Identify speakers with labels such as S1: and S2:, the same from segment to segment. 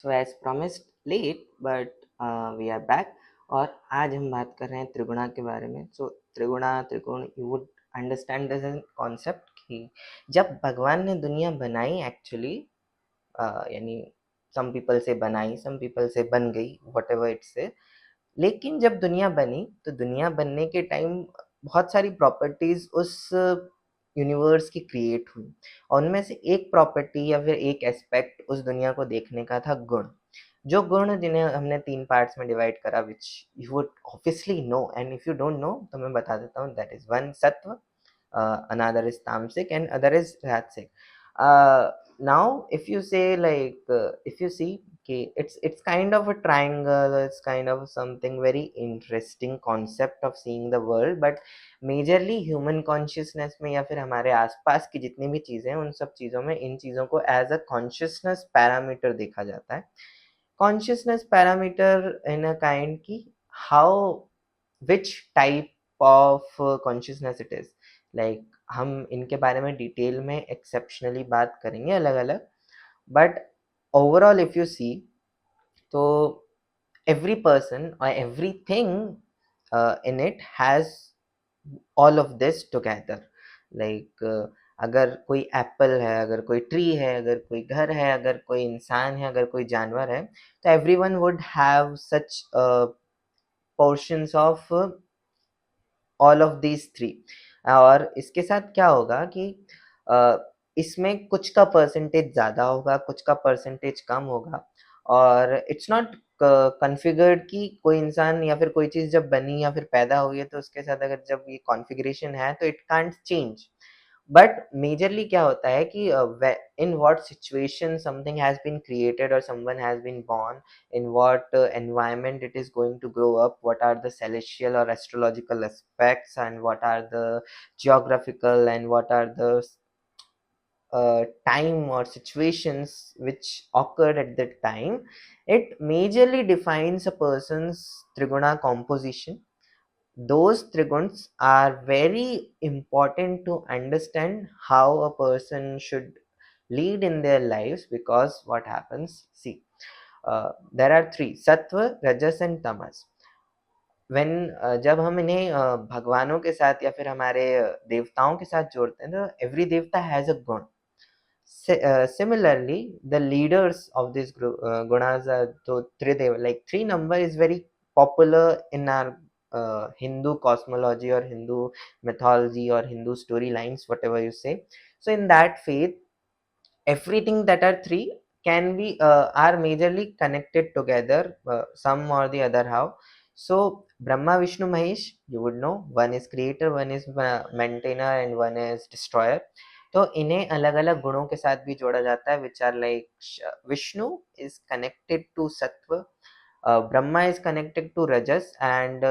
S1: So as promised late but we are back. और आज हम बात कर रहे हैं त्रिगुणा के बारे में। सो त्रिगुण you would understand this concept कि जब भगवान ने दुनिया बनाई एक्चुअली, यानी सम पीपल से बनाई, सम पीपल से बन गई, वट एवर इट्स से। लेकिन जब दुनिया बनी तो दुनिया बनने के टाइम बहुत सारी प्रॉपर्टीज उस यूनिवर्स की क्रिएट हुई, और उनमें से एक प्रॉपर्टी या फिर एक एस्पेक्ट उस दुनिया को देखने का था गुण। जो गुण जिन्हें हमने 3 पार्ट्स में डिवाइड करा, which you would obviously know, and if you don't know तो मैं बता देता हूँ। That is one sattva, another is tamasic and other is rajasic. Now if you say like, if you see, okay, it's kind of a triangle, it's kind of something very interesting concept of seeing the world, but majorly human consciousness में या फिर हमारे आसपास की जितनी भी चीज़ें हैं उन सब चीज़ों में इन चीज़ों को एज अ कॉन्शियसनेस पैरामीटर देखा जाता है। Consciousness parameter in a kind की how which type of consciousness it is, like हम इनके बारे में डिटेल में एक्सेप्शनली बात करेंगे अलग अलग, but overall if you see तो every person or everything in it has all of this together, like अगर कोई एप्पल है, अगर कोई ट्री है, अगर कोई घर है, अगर कोई इंसान है, अगर कोई जानवर है, तो everyone would have such portions of all of these three. और इसके साथ क्या होगा कि इसमें कुछ का परसेंटेज ज़्यादा होगा, कुछ का परसेंटेज कम होगा, और इट्स नॉट कॉन्फ़िगर्ड कि कोई इंसान या फिर कोई चीज़ जब बनी या फिर पैदा हुई है तो उसके साथ अगर जब ये कॉन्फ़िगरेशन है तो it can't change. But majorly क्या होता है कि in what situation something has been created or someone has been born, in what environment it is going to grow up, what are the celestial or astrological aspects, and what are the geographical and what are the time or situations which occurred at that time, it majorly defines a person's trigona composition. Those triguns are very important to understand how a person should lead in their lives, because what happens, see, there are three: sattva, rajas and tamas. when जब हम इन्हें भगवानों के साथ या फिर हमारे देवताओं के साथ जोड़ते हैं तो एवरी देवता हैज अ गुण। Similarly, the leaders of this group, gunas are the Tridev, like three number is very popular in our Hindu cosmology or Hindu mythology or Hindu storylines, whatever you say. So in that faith, everything that are three can be are majorly connected together, some or the other how. So Brahma, Vishnu, Mahesh, you would know, one is creator, one is maintainer, and one is destroyer. तो इन्हें अलग अलग गुणों के साथ भी जोड़ा जाता है, which are like Vishnu is connected to sattva, Brahma is connected to rajas, and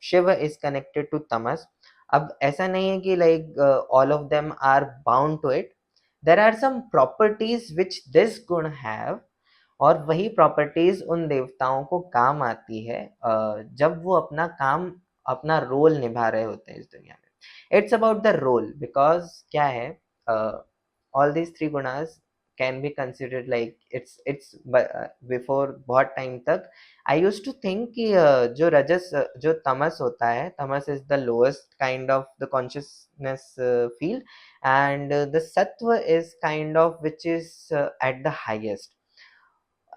S1: Shiva is connected to tamas. अब ऐसा नहीं है कि like all of them are bound to it, there are some properties which this guna have, और वही प्रॉपर्टीज उन देवताओं को काम आती है जब वो अपना काम, अपना रोल निभा रहे होते हैं इस दुनिया में। It's about the role, because क्या है, all these three gunas can be considered like it's before बहुत टाइम तक आई यूज टू थिंक कि जो रजस, जो तमस होता है, तमस is the lowest kind of the consciousness field, and the sattva is kind of which is at the highest,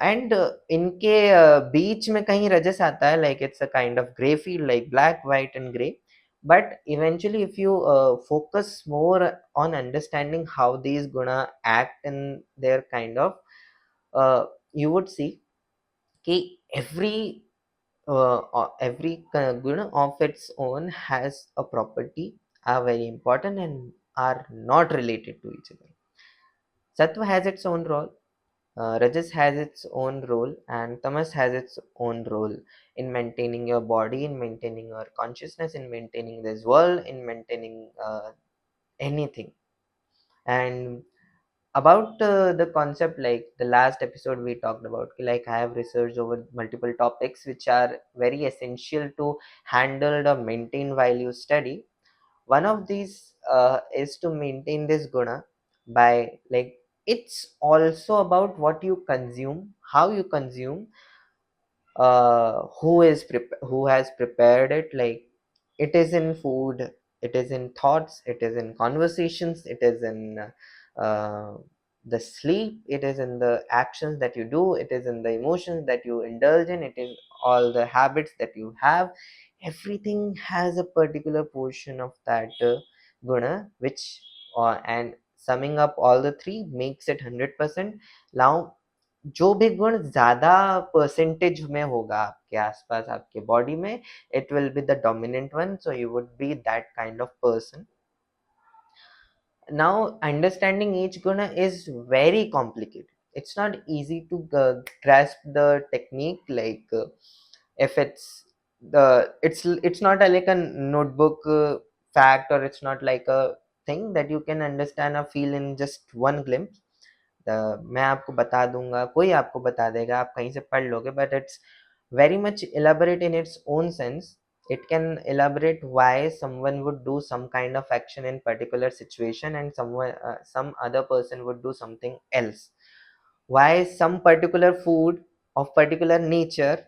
S1: and इनके बीच में कहीं रजस आता है, like it's a kind of gray field, like black, white and gray. But eventually if you focus more on understanding how these guna act in their kind of, you would see कि every guna of its own has a property, are very important and are not related to each other. Sattva has its own role, Rajas has its own role, and Tamas has its own role in maintaining your body, in maintaining your consciousness, in maintaining this world, in maintaining anything. And about the concept, like the last episode we talked about, like I have researched over multiple topics which are very essential to handle or maintain while you study. One of these is to maintain this guna by like it's also about what you consume, how you consume, who has prepared it. Like, it is in food, it is in thoughts, it is in conversations, it is in uh, the sleep, it is in the actions that you do, it is in the emotions that you indulge in, it is all the habits that you have. Everything has a particular portion of that guna, which and summing up all the three makes it 100%. Now, जो भी गुण ज्यादा percentage में होगा आपके आसपास आपके body में, it will be the dominant one, so you would be that kind of person. Now, understanding each guna is very complicated. It's not easy to grasp the technique. Like, if it's not a, like a notebook fact, or it's not like a thing that you can understand or feel in just one glimpse. मैं आपको बता दूंगा, कोई आपको बता देगा, आप कहीं से पढ़ लोगे, but it's very much elaborate in its own sense. It can elaborate why someone would do some kind of action in particular situation, and some other person would do something else. Why some particular food of particular nature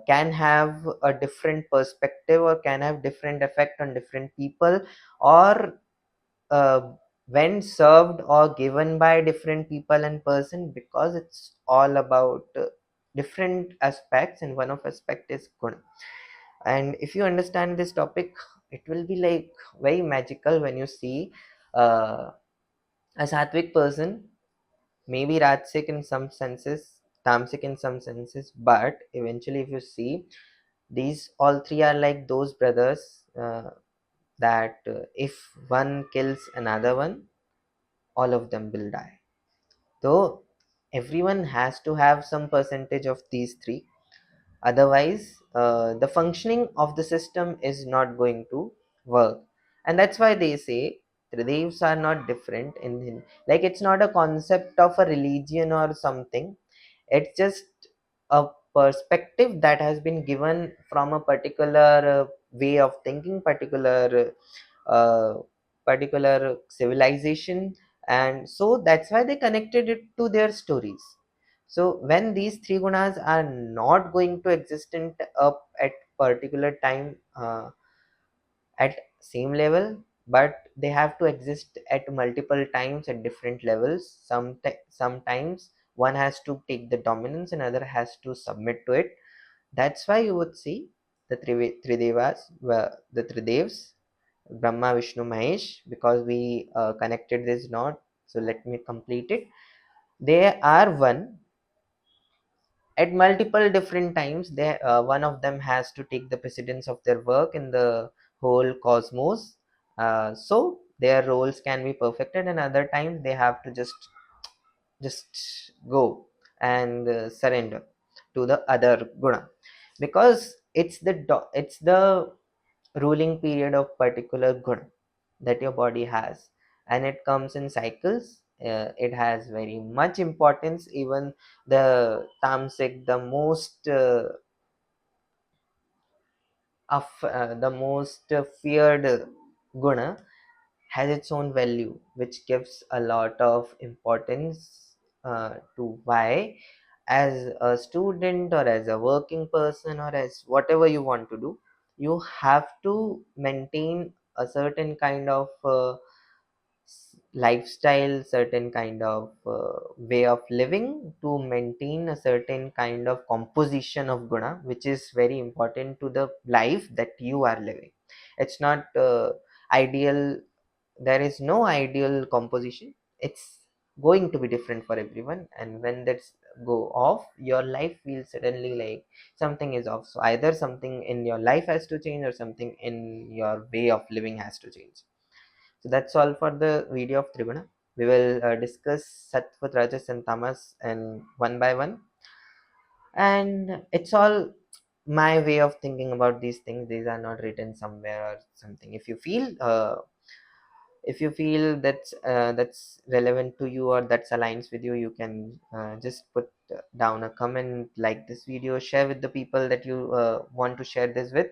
S1: can have a different perspective, or can have different effect on different people, or uh, when served or given by different people and person, because it's all about different aspects, and one of aspect is good. And if you understand this topic, it will be like very magical when you see uh, a sattvic person, maybe rajasic in some senses, tamasic in some senses, but eventually if you see, these all three are like those brothers that if one kills another one, all of them will die. So everyone has to have some percentage of these three. Otherwise, the functioning of the system is not going to work. And that's why they say Tridevs are not different in like, it's not a concept of a religion or something. It's just a perspective that has been given from a particular way of thinking, uh, particular civilization, and so that's why they connected it to their stories. So when these three gunas are not going to existent up at particular time at same level, but they have to exist at multiple times at different levels. Sometimes one has to take the dominance and other has to submit to it. That's why you would see the Tridevas, the Tridevs, Brahma, Vishnu, Mahesh, because we connected this knot. So let me complete it. They are one at multiple different times. They one of them has to take the precedence of their work in the whole cosmos. So their roles can be perfected, and other times they have to just go and surrender to the other guna, because it's the ruling period of particular guna that your body has, and it comes in cycles. It has very much importance. Even the tamasic, the most feared guna, has its own value, which gives a lot of importance to why, as a student or as a working person or as whatever you want to do, you have to maintain a certain kind of lifestyle, certain kind of way of living, to maintain a certain kind of composition of guna, which is very important to the life that you are living. It's not ideal. There is no ideal composition. It's going to be different for everyone, and when that's go off, your life feels suddenly like something is off. So either something in your life has to change, or something in your way of living has to change. So that's all for the video of Triguna. We will discuss Sattva, Rajas, and Tamas and one by one. And it's all my way of thinking about these things. These are not written somewhere or something. If you feel that's relevant to you, or that's aligns with you, you can just put down a comment, like this video, share with the people that you want to share this with.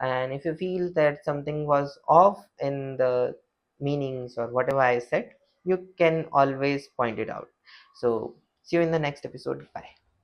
S1: And if you feel that something was off in the meanings or whatever I said, you can always point it out. So see you in the next episode. Bye.